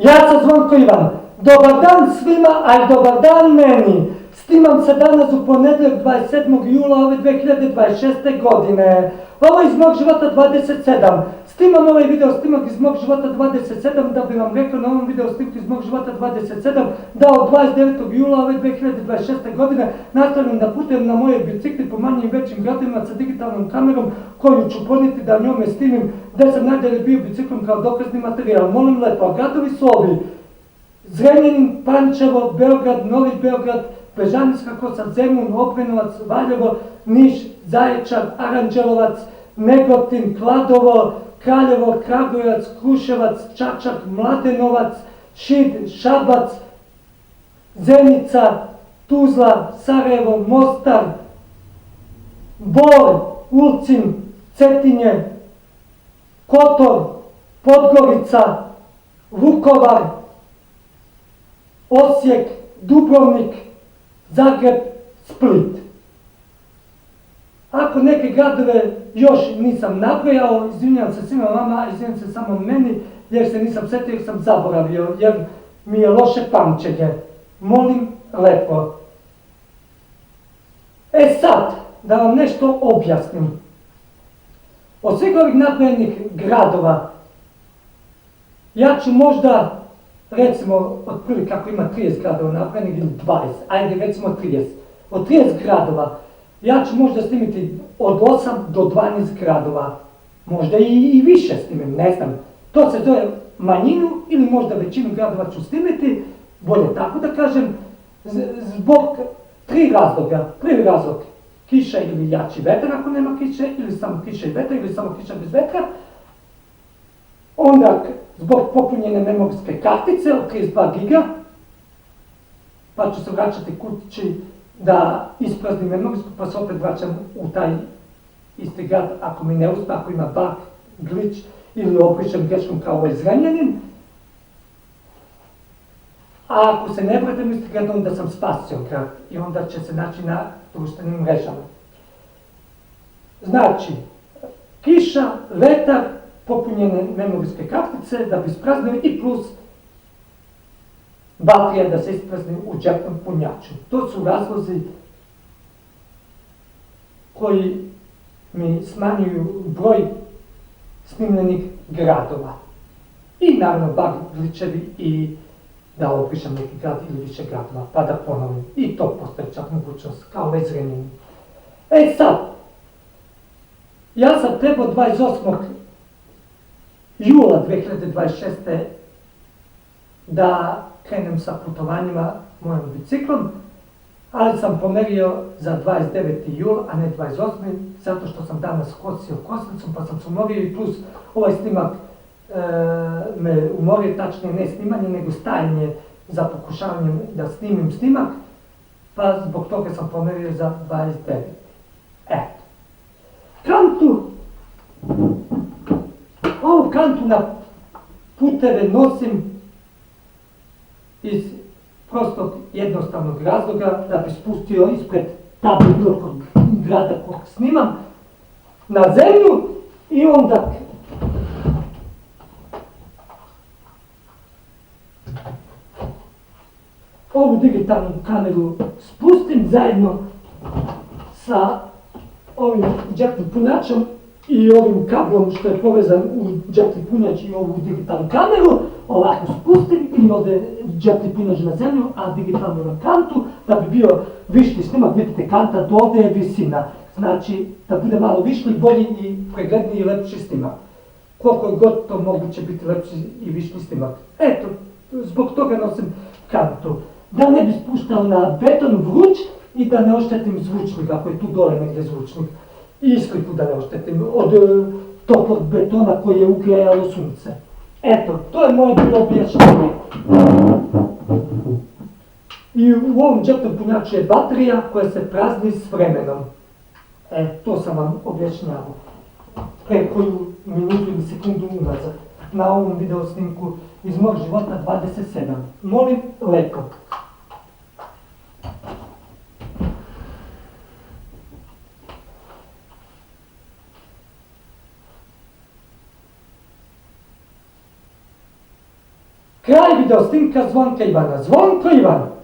Ja sam Zvonko Ivan. Dobar dan svima, a i dobar dan meni. Snimam se danas u ponedjeljak 27. jula ove 2026. godine. Ovo je iz mog života 27. Snimam ovaj video snimak iz mog života 27 da bi vam rekao na ovom video snimku iz mog života 27 da od 29. jula ove 2026. godine nastavljam da putujem na moje bicikli po manjim i većim gradovima sa digitalnom kamerom koju ću ponijeti da njome snimim gdje sam najdalje bio biciklom kao dokazni materijal. Molim lepo, gradovi su ovi: Zrenjanin, Pančevo, Beograd, Novi Beograd, Bežanijska Kosa, Zemun, Obrenovac, Valjevo, Niš, Zaječar, Aranđelovac, Negotin, Kladovo, Kraljevo, Kragujevac, Kruševac, Čačak, Mladenovac, Šid, Šabac, Zenica, Tuzla, Sarajevo, Mostar, Bor, Ulcin, Cetinje, Kotor, Podgorica, Vukovar, Osijek, Dubrovnik, Zagreb, Split. Ako neke gradove još nisam nabrojao, izvinjam se svima vama, izvinjam se samo meni, jer se nisam setio, jer sam zaboravio, jer mi je loše pamćenje. Molim lepo. E sad, da vam nešto objasnim. Od svih ovih nabrojenih gradova, ja ću možda, recimo, otprilike kako ima 30 gradova nabrojenih ili 20, ajde recimo 30. Od 30 gradova, ja ću možda snimiti od 8 do 12 gradova, možda i više snimim, ne znam. To se zove manjinu ili možda većinu gradova ću snimiti, bolje tako da kažem, zbog 3 razloga. Prvi razlog, kiša ili jači vetar ako nema kiše, ili samo kiša i vetar, ili samo kiša bez vetra. Onda zbog popunjene memorijske kartice od 32 giga, pa ću se vraćati kući da ispraznim memorijsku, pa se opet vraćam u taj isti grad ako mi ne uspije, ako ima bug, glitch ili opišem greškom kao ovaj Zrenjanin. A ako se ne vratim u isti grad, onda sam spasio grad i onda će se naći na društvenim mrežama. Znači, kiša, vetar, popunjene memorijske kartice da bi ispraznili i plus baterija da se isprazni u džepnom punjaču. To su razlozi koji mi smanjuju broj snimljenih gradova. I naravno bug glitchevi i da opišem neki grad ili više gradova, pa da ponovim. I to postoji čak mogućnost, kao već Zrenjanin. E sad, ja sam trebao 28. jula 2026. da krenem sa putovanjima mojom biciklom, ali sam pomerio za 29. jul, a ne 28. zato što sam danas kosio kosnicom, pa sam se umorio i plus ovaj snimak me umorio, tačnije ne snimanje, nego stajanje za pokušavanjem da snimim snimak, pa zbog toga sam pomerio za 29. Eto. Ovu kantu na puteve nosim iz prostog jednostavnog razloga da bi spustio ispred table bilo kog grada kog snimam na zemlju i onda ovu digitalnu kameru spustim zajedno sa ovim džepnim punjačom i ovim kablom što je povezan u džepni punjač i ovu digitalnu kameru, ovako spustim i ovdje džepni punjač na zemlju, a digitalnu na kantu, da bi bio višli snimak, vidite kanta do ovdje je visina, znači da bude malo višli, bolji i pregledniji i lepši snimak. Koliko je god to moguće biti lepši i višli snimak. Eto, zbog toga nosim kantu. Da ne bi spuštao na beton vruć i da ne oštetim zvučnik, ako je tu dole negdje zvučnik. I iskliku da ne oštetim od toplog betona koji je ugrejalo sunce. Eto, to je moje bilo objašnjenje. I u ovom džepnom punjaču je baterija koja se prazni s vremenom. To sam vam objašnjavao. Pre koju minutu ili sekundu unazad. Na ovom video snimku iz mog života 27. Molim lepo. Kraj video snimka Zvonka Ivana. Zvonko Ivan!